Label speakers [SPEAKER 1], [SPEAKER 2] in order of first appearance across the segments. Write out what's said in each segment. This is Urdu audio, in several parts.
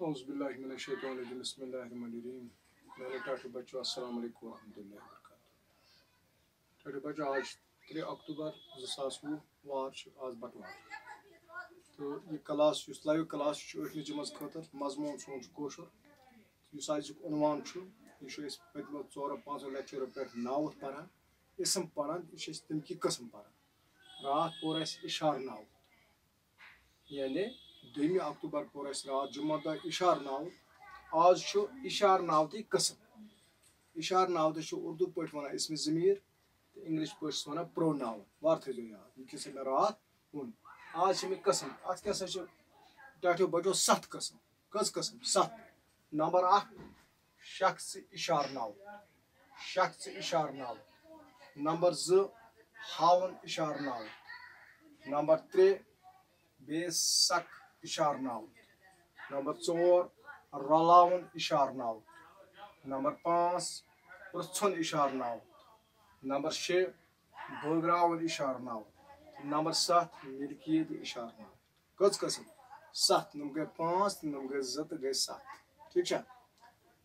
[SPEAKER 1] اعوذ باللہ من الشیطان الرجیم بسم اللہ الرحمن الرحیم میرے ٹاٹو بچوں السلام علیکم ورحمۃ اللہ وبرکاتہ ٹاٹو بچوں آج 3 اکتوبر 2020 وار آج بٹوار تو یہ کلاس لائیو کلاس ٲٹھمہِ جمٲژ خٲطرٕ مضموٗن سون کٲشُر یُس أزیُک عنوان چھُ یہِ چھُ أسۍ پٔتمیو 4-5 لیکچرو پٮ۪ٹھ ناوُت پران اسم پران یہِ چھِ أسۍ تَمکی قٕسم پران راتھ پوٚر اَسہِ اِشار ناوُت یعنی 2 اکتوبر پوٚر اَسہِ راتھ جمعہ دۄہ اِشار ناوُت آز چھُ اِشار ناوتٕکۍ قٕسم اِشار ناوتہٕ چھُ اردوٗ پٲٹھۍ وَنان اسمِ ضمیٖر تہٕ اِنگلِش پٲٹھۍ چھِس وَنان پروناوُن وارٕ تھٲیزیو یاد یہِ کیٛاہ سا مےٚ راتھ ووٚن آز چھِ اَمِکۍ قٕسم اَتھ کیٛاہ سا چھِ ٹاٹھیو بَچو 7 قٕسم کٔژ قٕسم 7 نمبر 1 شخص اِشار ناوُت شخص اِشار ناوُت نمبر 2 ہاوُن اِشار ناوُت نمبر 3 بیسک اِشار ناوُت نمبر 4 رلاوُن اِشار ناوُت نمبر 5 پرٛژھُن اِشار ناوُت نمبر 6 بٲگراوُن اِشار ناوُت نمبر 7 مِلکیت اِشار ناوُت کٔژ قٕسم 7 نم گٔے 5 تہٕ نم گٔے 2 تہٕ گٔے 7 ٹھیٖک چھا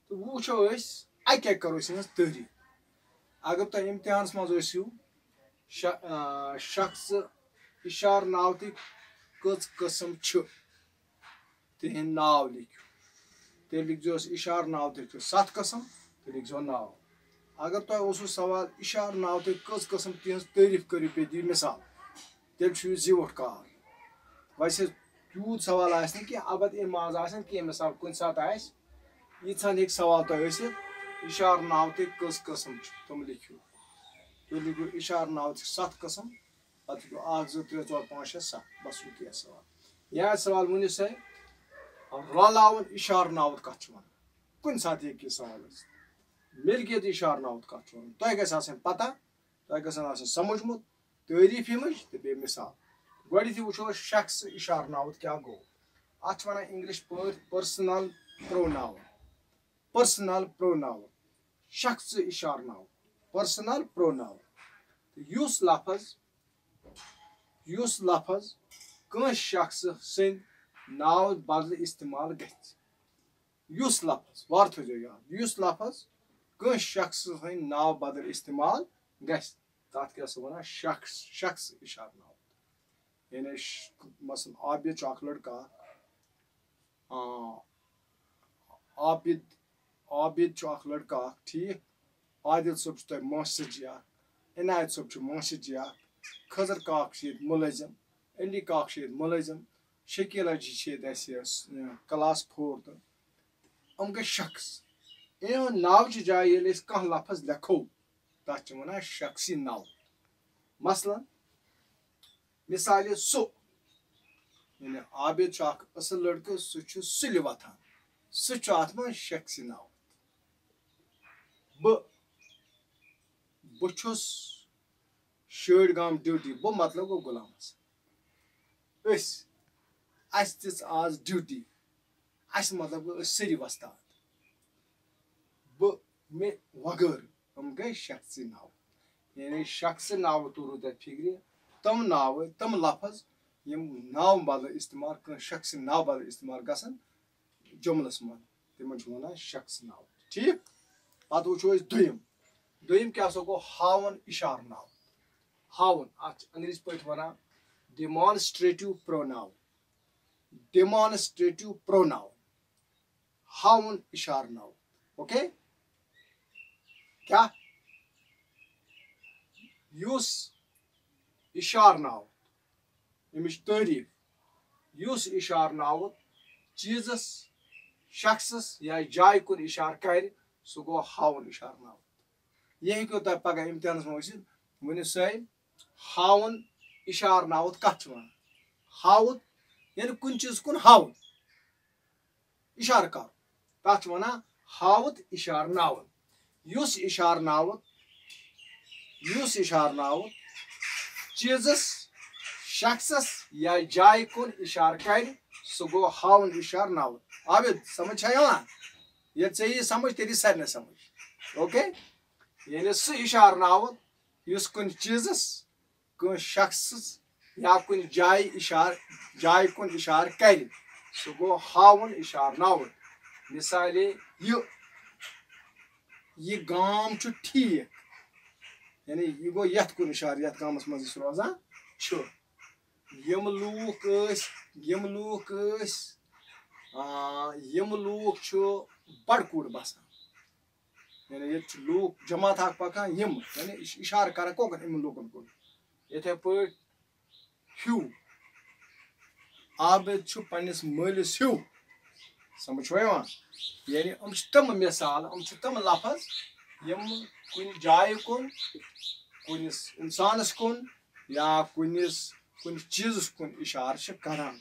[SPEAKER 1] تہٕ وۄنۍ وٕچھو أسۍ اَکہِ اَکہِ کرو أسۍ یِہٕنٛز تعریٖف اگر تۄہہِ اِمتحانَس منٛز ٲسِو شخص اِشار ناوتٕکۍ کٔژ قٕسم چھِ تِہنٛدۍ ناو لیکھِو تیٚلہِ لیکھزیو اِشار ناوتٕکۍ چھِ 7 قٕسم تہٕ لیکھزیو ناو اگر تۄہہِ اوسوُ سوال اِشار ناوتٕکۍ کٔژ قٕسم تِہنٛز تعریٖف کٔرِو بیٚیہِ دِیِو مِثال تیٚلہِ چھُ یہِ زیوٗٹھ کار ویسے تیوٗت سوال آسہِ نہٕ کینٛہہ البتہٕ اَمہِ منٛز آسن کینٛہہ مِثال کُنہِ ساتہٕ آسہِ ییٖژہن ہیٚکہِ سوال تۄہہِ ٲسِتھ اِشار ناوتٕکۍ کٔژ قٕسم چھِ تِم لیکھِو تُہۍ لیکھِو اِشار ناوتٕکۍ 7 قٕسم پتہٕ لیکھِو 1 2 3 4 5 6 7 بس یُتُے آسہِ سوال یا آسہِ سوال ؤنِو سا رلاوُن اِشار ناوُت کتھ چھِ وَنان کُنہِ ساتہٕ ہیٚکہِ یہِ سوال ٲسِتھ مِلکیت اِشار ناوُت کتھ چھِ وَنان تۄہہِ گژھِ آسٕنۍ پتہ تۄہہِ گژھن آسٕنۍ سمجھمُت تعریٖف یِمٕچ تہٕ بیٚیہِ مِثال گۄڈٕنیتھٕے وٕچھو أسۍ شخص اِشار ناوُت کیٛاہ گوٚو اَتھ چھِ وَنان اِنگلِش پٲٹھۍ پٔرسنل پروناوُن پٔرسنل پروناوُن شخص اِشار ناوُن پٔرسنل پروناوُن یُس لفظ کٲنٛسہِ شخص سٕنٛدِ ناو بدلہٕ استعمال گژھِ یُس لفظ وارٕ تھٲیزیو یاد یُس لفظ کٲنٛسہِ شخص سٕنٛدِ ناو بدل استعمال گژھِ تتھ کیٛاہ سا وَنان شخص اِشار ناوُت یعنی مثلاً عابد چھُ اکھ لڑکہٕ عابد چھُ اکھ لڑکہٕ اکھ ٹھیٖک عادل صٲب چھُ تۄہہِ ماسٹر جی اکھ عنایت صٲب چھُ ماسٹر جی اکھ خضر کاک چھُ ییٚتہِ مُلٲزِم علی کاک چھُ ییٚتہِ مُلٲزِم شکیٖلا جی چھِ ییٚتہِ اَسہِ کلاس 4 تہٕ یِم گٔے شخص یِہُنٛد ناوچہِ جایہِ ییٚلہِ أسۍ کانٛہہ لفظ لیکھو تتھ چھِ وَنان شخصی ناو مثلاً مِثالے سُہ یعنی عابد چھُ اکھ اصٕل لڑکہٕ سُہ چھُ سُلہِ وۄتھان سُہ چھُ اتھ منٛز شخصی ناو بہٕ چھُس شٲڑۍ گام ڈیوٹی بہٕ مطلب گوٚو غلام حسن اَسہِ دِژ آز ڈیوٹی اَسہِ مطلب گوٚو أسۍ سٲری وۄستاد مےٚ وغٲر یِم گٔے شخصی ناو یعنی شخصہٕ ناوٕ توٚروٕ تۄہہِ فِکرِ تِم ناوٕ تِم لفظ یِم ناو بدل استعمال کٲنٛسہِ شخصی ناو بدل استعمال گژھن جُملس منٛز تِمن چھِ وَنان شخص ناو ٹھیٖک پتہٕ وٕچھو أسۍ دوٚیِم کیٛاہ سا گوٚو ہاوُن اِشار ناو ہاوُن اَتھ چھِ انگریٖزِ پٲٹھۍ وَنان ڈِمانسٹریٹِو پروناوُن ہاوُن اِشار ناو اوکے کیٛاہ یُس اِشار ناو اَمِچ تعریٖف یُس اِشار ناوُت چیٖزس شخصس یا جایہِ کُن اِشارٕ کرِ سُہ گوٚو ہاوُن اِشار ناو یہِ ہیٚکِو تۄہہِ پگاہ اِمتحانس منٛز ٲسِتھ ؤنِو سا ہاوُن اِشار ناوُت کتھ چھِ وَنان ہاوُت یعنی کُنہِ چیٖزٕ کُن ہاوُن اِشارٕ کرُن تتھ چھِ وَنان ہاوُت اِشار ناوُن یُس اِشار ناوُت چیٖزس شخصس یا جایہِ کُن اِشارٕ کرِ سُہ گوٚو ہاوُن اِشار ناوُت عابد سمجھ چھا یِوان ییٚلہِ ژےٚ یی سمجھ تیٚلہِ یی سارنٕے سمجھ اوکے یعنی سُہ اِشار ناوُت یُس کُنہِ چیٖزس کٲنٛسہِ شخصس یا کُنہِ جایہِ کُن اِشارٕ کرِ سُہ گوٚو ہاوُن اِشارناوُن. مِثالے یہِ گام چھُ ٹھیٖک یعنی یہِ گوٚو یَتھ کُن اِشارٕ یَتھ گامَس منٛز أسۍ روزان چھُ. یِم لوٗکھ چھُ بَڑکوٗٹ بَسان یعنی ییٚتہِ چھِ لوٗکھ جماعت اکھ پَکان یِم یعنی یہِ چھُ اِشارٕ کران کوٚکُن یِمن لوٗکن کُن. یِتھٕے پٲٹھۍ ہیوٗ عابد چھُ پننِس مٲلِس ہیوٗ سمجھ چھُوا یِوان یعنی یِم چھِ تِم مِثال یِم چھِ تِم لفظ یِم کُنہِ جایہِ کُن کُنِس اِنسانس کُن یا کُنہِ چیٖزس کُن اِشارٕ چھِ کران.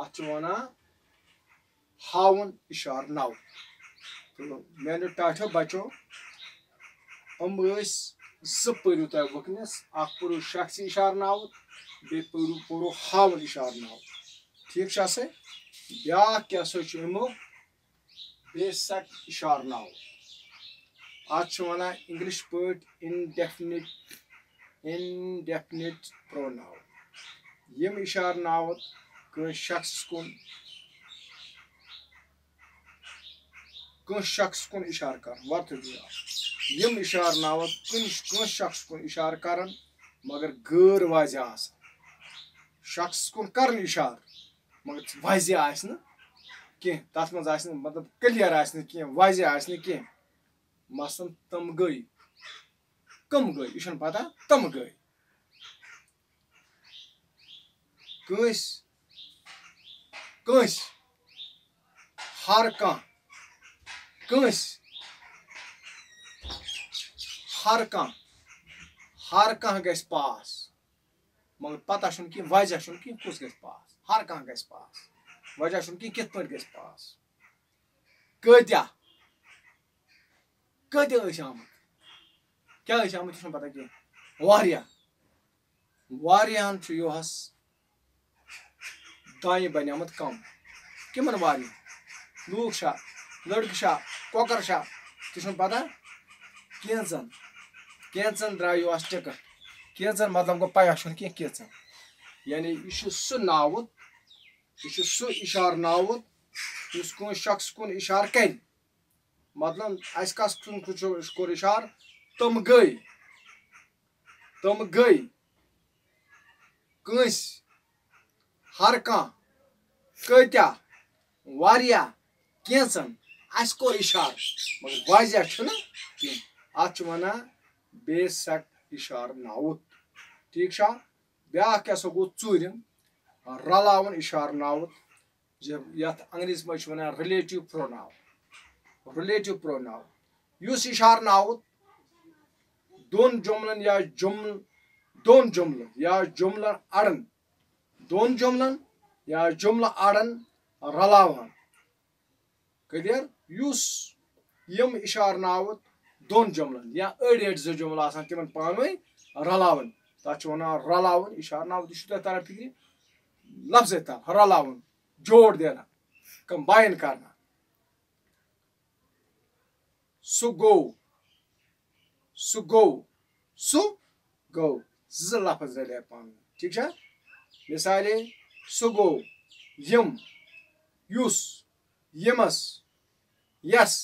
[SPEAKER 1] اَتھ چھِ وَنان ہاوُن اِشارناوُن. تہٕ میانیو ٹاٹھیو بچو یِم ٲسۍ زٕ پٔرِو تۄہہِ وٕنکیٚنس. اکھ پوٚرُو شخصی اِشارناوُن بیٚیہِ پوٚرُو ہاوُن اِشارناوُن. ٹھیٖک چھا سا. بیاکھ کیاہ سا چھُ امیُک بیسک اِشارناوُن. اَتھ چھِ وَنان اِنگلِش پٲٹھۍ اِنڈیفنِٹ پروناوُن. یِم اِشارناوُن کٲنٛسہِ شخص کُن اِشارٕ کران یِم اِشارناوُن کٲنٛسہِ شخص کُن اِشارٕ کران مگر غٲر واضح آسان. شخص کُن کران اِشارٕ مگر واضح آسہِ نہٕ کینٛہہ تَتھ منٛز آسہِ نہٕ مطلب کٔلیر آسہِ نہٕ کینٛہہ واضح آسہِ نہٕ کینٛہہ. مثلاً تِم گٔے کٕم گٔے یہِ چھُنہٕ پتہ تِم گٔے. کٲنٛسہِ ہر کانٛہہ گژھِ پاس مگر پتہ چھُنہٕ کینٛہہ وجہ چھُنہٕ کینٛہہ کُس گژھِ پاس. ہر کانٛہہ گژھِ پاس وجہ چھُنہٕ کینٛہہ کِتھ پٲٹھۍ گژھِ پاس. کۭتیاہ ٲسۍ آمٕتۍ کیٛاہ ٲسۍ آمٕتۍ یہِ چھُنہٕ پتہ کینٛہہ. واریاہن چھُ یِہُس دانہِ بنیومُت کم. کٕمن واریاہن لوٗکھ چھا لڑکہٕ چھا کۄکر چھا تہِ چھُنہٕ پتہ. کینٛژن درٛاے یِہُس ٹِکٹ کینٛژن مطلب گوٚو پَیہ چھُنہٕ کینٛہہ کینٛژن. یعنی یہِ چھُ سُہ ناوُت یہِ چھُ سُہ اِشارناوُت یُس کٲنٛسہِ شخص کُن اِشارٕ کرِ. مطلب اَسہِ کس کُن کوٚر اِشارٕ تِم گٔے کٲنٛسہِ ہر کانٛہہ کۭتیاہ واریاہ کینٛژن اَسہِ کوٚر اِشارٕ مگر واضح چھُنہٕ کینٛہہ. اَتھ چھِ وَنان بیسک اِشارناوُت. ٹھیٖک چھا. بیاکھ کیاہ سا گوٚو ژوٗرِم رلاوُن اِشارناوُت یَتھ انگریٖزی منٛز چھِ وَنان رِلیٹِو پروناوُن. یُس اِشارناوُت دۄن جُملن یا جُملہٕ اَڑن رلاوان. کٔلیر. یُس یِم اِشارناوُت دۄن جُملن یا أڑۍ زٕ جُملہٕ آسان تِمن پانہٕ ؤنۍ رلاوُن تَتھ چھِ وَنان رلاوُن اِشارناوُت. یہِ چھُ تۄہہِ تران فِکرِ لفظے تل رلاوُن جوڑ دینا کمباین کرنا. سُہ گوٚو زٕ لفظ رلے پانہٕ ؤنۍ. ٹھیٖک چھا. مِثالے سُہ گوٚو یِم یُس یِمس یس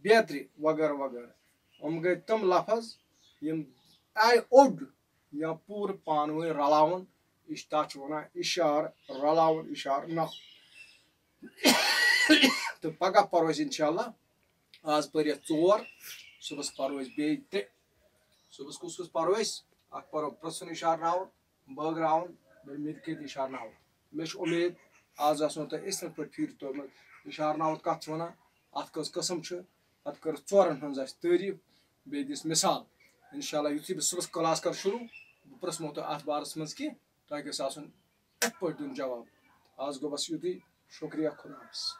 [SPEAKER 1] بیترِ وغٲرٕ وغٲرٕ. یِم گٔے تِم لفظ یِم آیہِ اوٚڑ یا پوٗرٕ پانہٕ ؤنۍ رلاوُن. تَتھ چھِ وَنان رلاوُن اِشارناوُن. تہٕ پگہہ پَرو أسۍ اِنشاءاللہ آز پٔرۍ اَسہِ 4 صُبحس پَرو أسۍ بیٚیہِ 3. صُبحس کُس پَرو أسۍ. اکھ پَرو پرٛژھُن اِشارناوُن بٲگراوُن بیٚیہِ میٚتہِ کٔتھۍ اِشارناوُن. مےٚ چھُ اُمید آز آسنو تۄہہِ اِصل پٲٹھۍ فِکرِ توٚرمُت اِشارناوُت کَتھ چھِ وَنان اَتھ کٔژ قٕسم چھِ. پَتہٕ کٔرٕکھ 4 ہٕنٛز اَسہِ تعٲریٖف بیٚیہِ دِژ مِثال. اِنشاءاللہ یُتھُے بہٕ صُبحس کلاس کَرٕ شروٗع بہٕ پرٛژھمو تۄہہِ اَتھ بارس منٛز کینٛہہ تۄہہِ گژھِ آسُن یِتھ پٲٹھۍ دیُن جواب. آز گوٚو بس یُتُے. شُکریہ. خۄدا حافِظ.